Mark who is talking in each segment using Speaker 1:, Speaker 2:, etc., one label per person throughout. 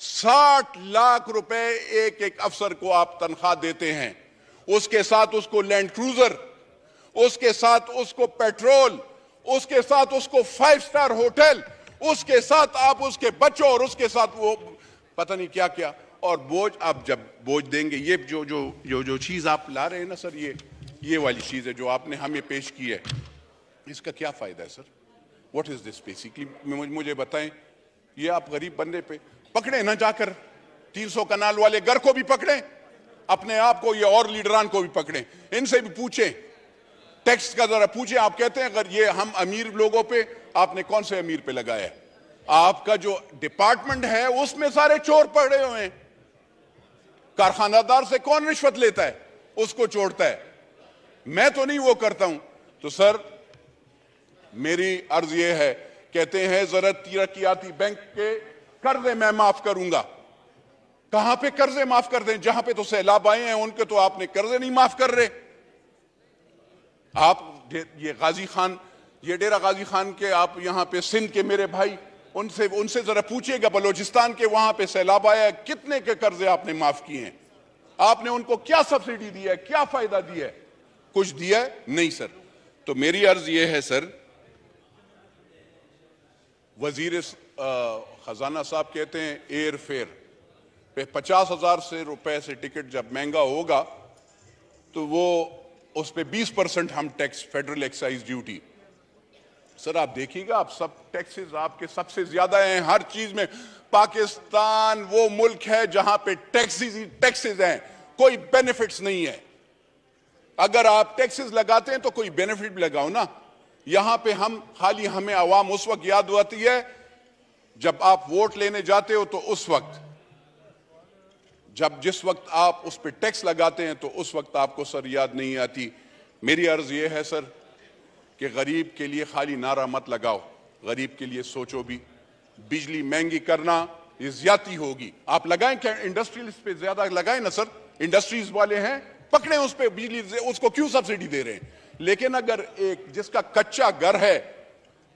Speaker 1: 60 लाख रुपए एक एक अफसर को आप तनख्वाह देते हैं, उसके साथ उसको लैंड क्रूजर, उसके साथ उसको पेट्रोल, उसके साथ उसको 5 स्टार होटल, उसके साथ आप उसके बच्चों और उसके साथ वो पता नहीं क्या क्या, और बोझ आप जब बोझ देंगे, ये जो जो जो जो चीज आप ला रहे हैं ना सर, ये वाली चीज है जो आपने हमें पेश की है, इसका क्या फायदा है sir? What is this basically? मुझे बताएं। ये आप गरीब बंदे पे पकड़े ना जाकर, 300 कनाल वाले घर को भी पकड़े, अपने आप को, ये और लीडरान को भी पकड़े, इनसे भी पूछें, टैक्स का जरा पूछें। आप कहते हैं अगर ये हम अमीर लोगों पे, आपने कौन से अमीर पे लगाया है? आपका जो डिपार्टमेंट है उसमें सारे चोर पड़े हुए हैं। कारखानादार से कौन रिश्वत लेता है? उसको छोड़ता है। मैं तो नहीं वो करता हूं। तो सर मेरी अर्ज ये है, कहते हैं जरा तरक्याती बैंक के कर्जे मैं माफ करूंगा। कहां पे कर्जे माफ कर दें? जहां पे तो सैलाब आए हैं उनके तो आपने कर्जे नहीं माफ कर रहे। आप ये गाजी खान, ये डेरा गाजी खान के, आप यहां पे सिंध के मेरे भाई, उनसे जरा पूछिएगा, बलोचिस्तान के वहां पे सैलाब आया, कितने के कर्जे आपने माफ किए हैं? आपने उनको क्या सब्सिडी दी है, क्या फायदा दिया है? कुछ दिया है? नहीं सर। तो मेरी अर्ज यह है सर, वजीर खजाना साहब कहते हैं एयर फेयर पे 50,000 से रुपए से टिकट जब महंगा होगा तो वो उस पे 20% हम tax, federal excise duty. Sir आप देखिएगा, आप सब टैक्सेस आपके सबसे ज्यादा हैं हर चीज में। पाकिस्तान वो मुल्क है जहां पे टैक्सेस हैं, कोई बेनिफिट्स नहीं है। अगर आप टैक्सेस लगाते हैं तो कोई बेनिफिट भी लगाओ ना। यहां पे हम खाली, हमें आवाम उस वक्त याद आती है जब आप वोट लेने जाते हो, तो उस वक्त जिस वक्त आप उस पर टैक्स लगाते हैं तो उस वक्त आपको सर याद नहीं आती। मेरी अर्ज यह है सर कि गरीब के लिए खाली नारा मत लगाओ, गरीब के लिए सोचो भी। बिजली महंगी करना ये ज्यादती होगी। आप लगाएं क्या? इंडस्ट्रियल पे ज्यादा लगाएं ना सर, इंडस्ट्रीज वाले हैं, पकड़े उस पे बिजली, उसको क्यों सब्सिडी दे रहे हैं? लेकिन अगर एक जिसका कच्चा घर है,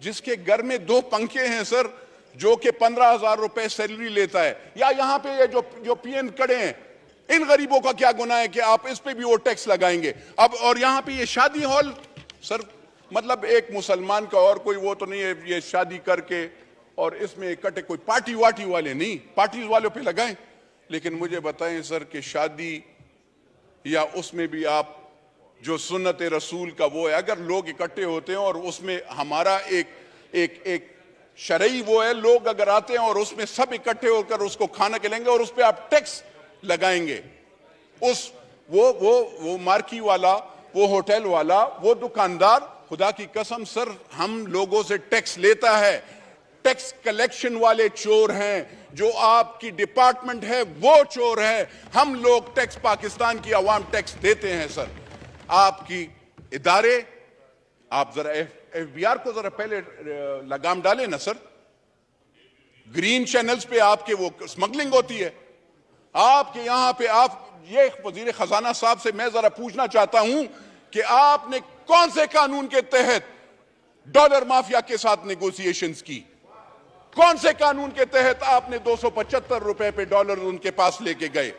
Speaker 1: जिसके घर में 2 पंखे हैं सर, जो कि 15,000 रुपए सैलरी लेता है, या यहां पे ये जो पीएन खड़े हैं, इन गरीबों का क्या गुनाह है कि आप इस पे भी वो टैक्स लगाएंगे? अब और यहां पे ये शादी हॉल सर, मतलब एक मुसलमान का और कोई वो तो नहीं है, ये शादी करके और इसमें इकट्ठे, कोई पार्टी वाटी वाले नहीं, पार्टीज वालों पे लगाएं। लेकिन मुझे बताएं सर कि शादी या उसमें भी आप जो सुन्नत रसूल का वो है, अगर लोग इकट्ठे होते हैं और उसमें हमारा एक शरई वो है, लोग अगर आते हैं और उसमें सब इकट्ठे होकर उसको खाना खिलाएंगे और उस पर आप टैक्स लगाएंगे, वो मार्की वाला, वो होटल वाला, वो दुकानदार, खुदा की कसम सर हम लोगों से टैक्स लेता है। टैक्स कलेक्शन वाले चोर हैं, जो आपकी डिपार्टमेंट है वो चोर है। हम लोग टैक्स, पाकिस्तान की आवाम टैक्स देते हैं सर। आपकी इदारे, आप जरा एफबीआर को जरा पहले लगाम डालें ना सर। ग्रीन चैनल्स पे आपके वो स्मगलिंग होती है। आपके यहां पे आप, ये वजीर खजाना साहब से मैं जरा पूछना चाहता हूं कि आपने कौन से कानून के तहत डॉलर माफिया के साथ नेगोशिएशंस की? कौन से कानून के तहत आपने 275 रुपए पे डॉलर उनके पास लेके गए?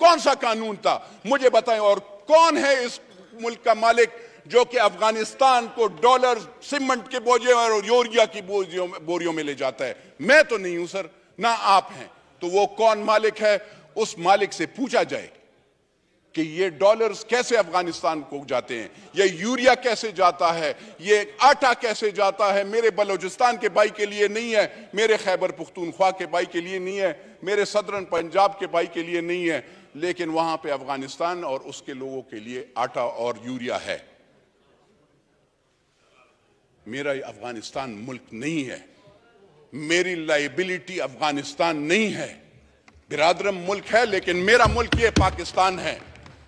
Speaker 1: कौन सा कानून था? मुझे बताएं। और कौन है इस मुल्क का मालिक जो कि अफगानिस्तान को डॉलर सीमेंट के बोझे और यूरिया की बोरियों में ले जाता है? मैं तो नहीं हूं सर, ना आप हैं। तो वो कौन मालिक है? उस मालिक से पूछा जाए कि ये डॉलर्स कैसे अफगानिस्तान को जाते हैं, ये यूरिया कैसे जाता है, ये आटा कैसे जाता है। मेरे बलोचिस्तान के भाई के लिए नहीं है, मेरे खैबर पुख्तूनख्वा के भाई के लिए नहीं है, मेरे सदरन पंजाब के भाई के लिए नहीं है, लेकिन वहां पे अफगानिस्तान और उसके लोगों के लिए आटा और यूरिया है। मेरा अफगानिस्तान मुल्क नहीं है, मेरी लाइबिलिटी अफगानिस्तान नहीं है। बिरादरम मुल्क है लेकिन मेरा मुल्क ये पाकिस्तान है।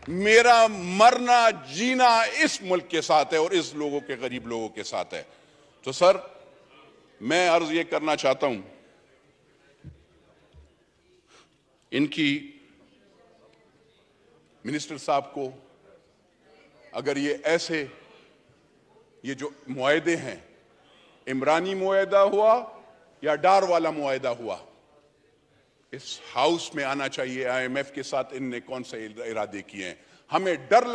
Speaker 1: मेरा मरना जीना इस मुल्क के साथ है और इस लोगों के, गरीब लोगों के साथ है। तो सर मैं अर्ज ये करना चाहता हूं, इनकी मिनिस्टर साहब को, अगर ये ऐसे, ये जो मुआहदे हैं, इमरानी मुआहदा हुआ या डार वाला मुआहदा हुआ, इस हाउस में आना चाहिए। IMF के साथ इनने कौन से इरादे किए हैं? हमें डर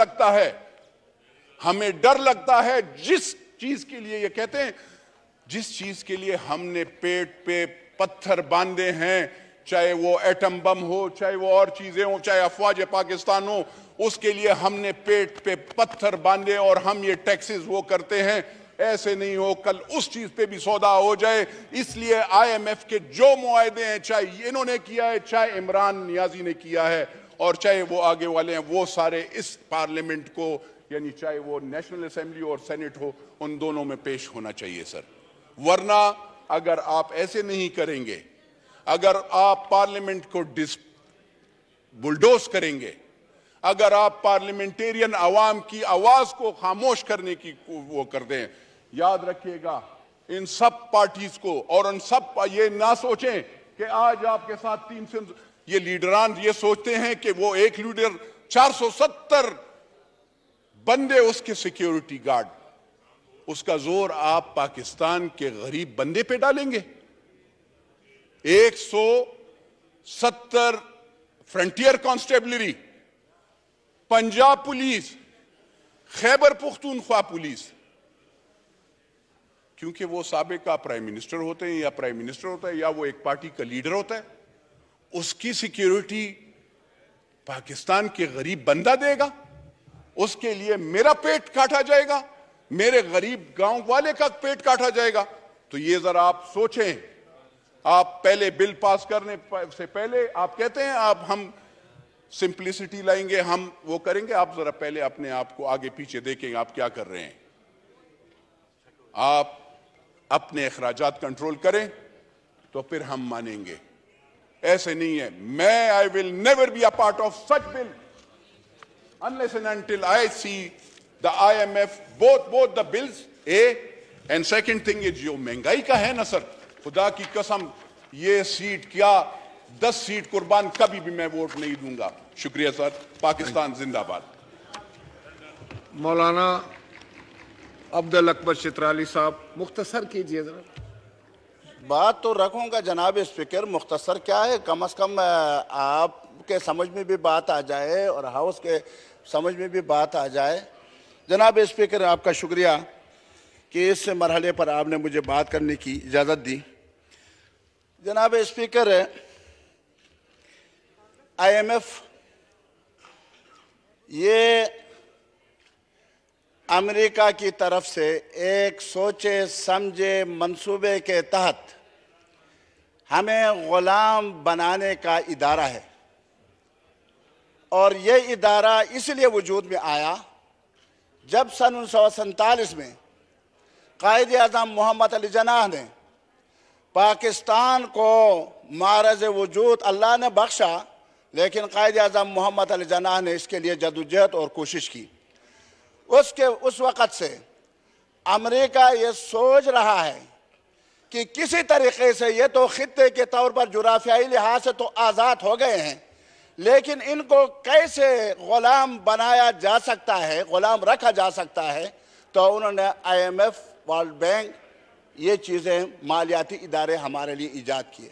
Speaker 1: लगता है जिस चीज के लिए ये कहते हैं, जिस चीज के लिए हमने पेट पे पत्थर बांधे हैं, चाहे वो एटम बम हो, चाहे वो और चीजें हो, चाहे अफवाज पाकिस्तान हो, उसके लिए हमने पेट पे पत्थर बांधे और हम ये टैक्सेस वो करते हैं। ऐसे नहीं हो कल उस चीज पे भी सौदा हो जाए। इसलिए IMF के जो मुआहदे हैं, चाहे इन्होंने किया है, चाहे इमरान नियाजी ने किया है, और चाहे वो आगे वाले हैं, वो सारे इस पार्लियामेंट को, यानी चाहे वो नेशनल असेंबली और सेनेट हो, उन दोनों में पेश होना चाहिए सर। वरना अगर आप ऐसे नहीं करेंगे, अगर आप पार्लियामेंट को बुलडोज करेंगे, अगर आप पार्लियामेंटेरियन अवाम की आवाज को खामोश करने की वो कर दें, याद रखिएगा इन सब पार्टीज को, और उन सब ये ना सोचें कि आज आपके साथ 300 ये लीडरान ये सोचते हैं कि वो एक लीडर 470 बंदे उसके सिक्योरिटी गार्ड, उसका जोर आप पाकिस्तान के गरीब बंदे पे डालेंगे। 170 frontier constabulary, Punjab police, Khyber Pakhtunkhwa police, क्योंकि वो साबिका प्राइम मिनिस्टर होते हैं या प्राइम मिनिस्टर होता है या वो एक पार्टी का लीडर होता है, उसकी सिक्योरिटी पाकिस्तान के गरीब बंदा देगा। उसके लिए मेरा पेट काटा जाएगा, मेरे गरीब गांव वाले का पेट काटा जाएगा। तो ये जरा आप सोचें। आप पहले बिल पास करने से पहले आप कहते हैं आप हम सिंप्लिसिटी लाएंगे, हम वो करेंगे। आप जरा पहले अपने आप को आगे पीछे देखें आप क्या कर रहे हैं। आप अपने अखराजात कंट्रोल करें तो फिर हम मानेंगे। ऐसे नहीं है। मैं I will never be a part of such bill unless and until I see the IMF both the bills and second thing is जो महंगाई का है ना सर, खुदा की कसम ये सीट क्या 10 सीट कुर्बान कभी भी मैं वोट नहीं दूंगा। शुक्रिया सर। पाकिस्तान जिंदाबाद।
Speaker 2: मौलाना अब्दुल अकबर चित्राली साहब मुख्तसर कीजिए जरा।
Speaker 3: बात तो रखूंगा जनाब स्पीकर, मुख्तसर क्या है, कम से कम आपके समझ में भी बात आ जाए और हाउस के समझ में भी बात आ जाए। जनाब स्पीकर आपका शुक्रिया कि इस मरहले पर आपने मुझे बात करने की इजाज़त दी। जनाब स्पीकर, IMF ये अमेरिका की तरफ से एक सोचे समझे मंसूबे के तहत हमें गुलाम बनाने का इदारा है, और ये इदारा इसलिए वजूद में आया जब सन 1947 में कायद आज़म मोहम्मद अली जनाह ने पाकिस्तान को मारज़ वजूद अल्लाह ने बख्शा, लेकिन कायद आज़म मोहम्मद अली जनाह ने इसके लिए जदोजहद और कोशिश की। उस वक़्त से अमेरिका ये सोच रहा है कि किसी तरीके से ये तो खित्ते के तौर पर जुराफियाई लिहाज से तो आज़ाद हो गए हैं, लेकिन इनको कैसे गुलाम बनाया जा सकता है, गुलाम रखा जा सकता है। तो उन्होंने IMF, वर्ल्ड बैंक, ये चीज़ें मालियाती इदारे हमारे लिए ईजाद किए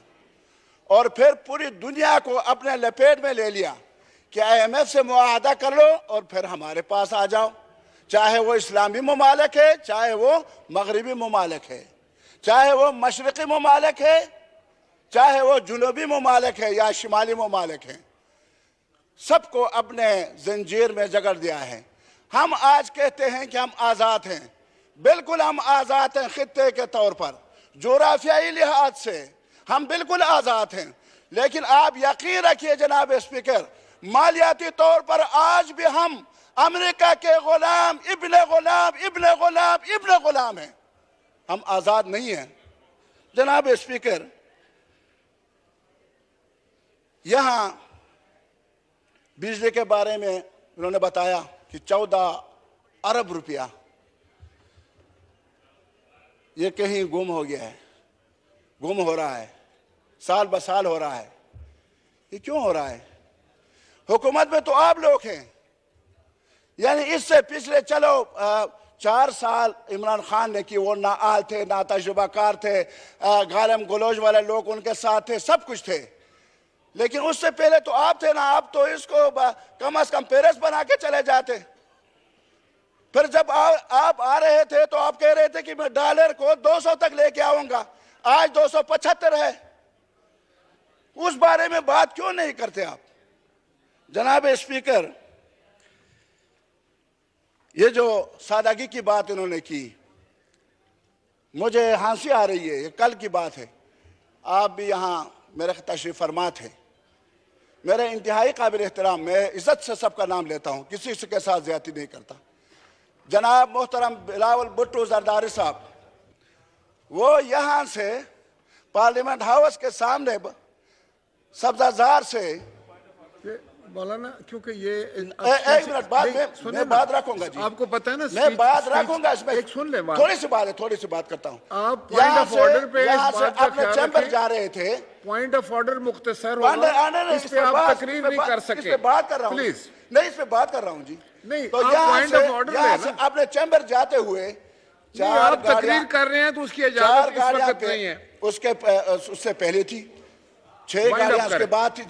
Speaker 3: और फिर पूरी दुनिया को अपने लपेट में ले लिया कि IMF से मुआहदा कर लो और फिर हमारे पास आ जाओ, चाहे वो इस्लामी ममालिक है, चाहे वो मगरबी ममालिक है, चाहे वो मशरक़ी ममालिक है, चाहे वो जुनूबी ममालिक है या शिमाली ममालिक है, सबको अपने जंजीर में जकड़ दिया है। हम आज कहते हैं कि हम आज़ाद हैं, बिल्कुल हम आज़ाद हैं। खित्ते के तौर पर जोग्राफियाई लिहाज से हम बिल्कुल आज़ाद हैं, लेकिन आप यकीन रखिए जनाब स्पीकर, मालियाती तौर पर आज भी हम अमेरिका के गुलाम इब्ने गुलाम इब्ने गुलाम इब्ने गुलाम हैं, हम आज़ाद नहीं हैं। जनाब स्पीकर, यहाँ बिजली के बारे में उन्होंने बताया कि 14 अरब रुपया ये कहीं गुम हो गया है, गुम हो रहा है, साल ब साल हो रहा है। ये क्यों हो रहा है? हुकूमत में तो आप लोग हैं, यानी इससे पिछले चलो 4 साल इमरान खान ने की, वो ना आल थे, ना तजुर्बाकार थे, गालम गलोज वाले लोग उनके साथ थे, सब कुछ थे। लेकिन उससे पहले तो आप थे ना, आप तो इसको कम से कम पेरेस बना के चले जाते। फिर जब आप आ रहे थे तो आप कह रहे थे कि मैं डॉलर को 200 तक लेके आऊंगा, आज 275 है। उस बारे में बात क्यों नहीं करते आप? जनाब स्पीकर, ये जो सादगी की बात इन्होंने की, मुझे हंसी आ रही है। ये कल की बात है, आप भी यहाँ मेरे तशरीफ फरमा थे। मेरे इंतहाई काबिल एहतराम, मैं इज्जत से सबका नाम लेता हूँ, किसी के साथ ज्यादती नहीं करता। जनाब मोहतरम बिलावल भुट्टो जरदारी साहब, वो यहाँ से पार्लियामेंट हाउस के सामने सब्जाजार से
Speaker 2: मौलाना, क्योंकि ये
Speaker 3: एक मिनट बाद मैं बात रखूंगा जी,
Speaker 2: आपको पता है ना,
Speaker 3: मैं बात रखूंगा इसमें।
Speaker 2: एक सुन ले,
Speaker 3: थोड़ी सी बात करता हूँ।
Speaker 2: आप पॉइंट ऑफ ऑर्डर पे
Speaker 3: अपने चैम्बर जा रहे थे,
Speaker 2: पॉइंट ऑफ ऑर्डर मुख्तसर होगा, इस पे आप तकरीर नहीं कर सके।
Speaker 3: इस पे बात कर रहा हूँ
Speaker 2: प्लीज,
Speaker 3: नहीं, इस पे बात कर रहा हूँ जी।
Speaker 2: नहीं,
Speaker 3: तो
Speaker 2: आप पॉइंट ऑफ ऑर्डर ले ना।
Speaker 3: अपने चैम्बर जाते हुए
Speaker 2: आप तकरीर कर रहे हैं तो उसकी इजाजत इस वक्त नहीं है।
Speaker 3: उससे पहले थी 6 गाड़ियां, उसके बाद थी।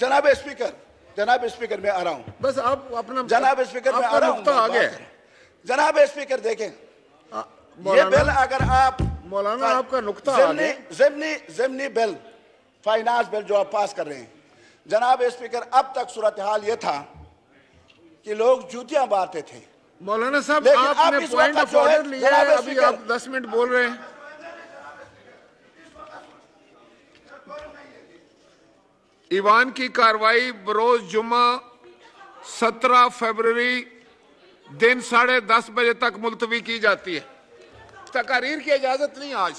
Speaker 3: जनाब स्पीकर मैं आ रहा हूं, बस आप अपना जनाब स्पीकर मैं आ रहा हूं। आ गया जनाब स्पीकर, देखें ये बिल अगर आप
Speaker 2: मौलाना आपका नुक्ता आ गया।
Speaker 3: ज़िमनी बिल, फाइनेंस बिल जो आप पास कर रहे हैं जनाब स्पीकर, अब तक सूरत हाल ये था कि लोग जूतियां बांटते थे।
Speaker 2: मौलाना साहब, आपने पॉइंट ऑफ ऑर्डर लिया है, अभी आप 10 मिनट बोल रहे हैं। ईवान की कार्रवाई बरोज जुम्मा 17 फरवरी दिन 10:30 बजे तक मुलतवी की जाती है। तकारीर की इजाजत नहीं आज।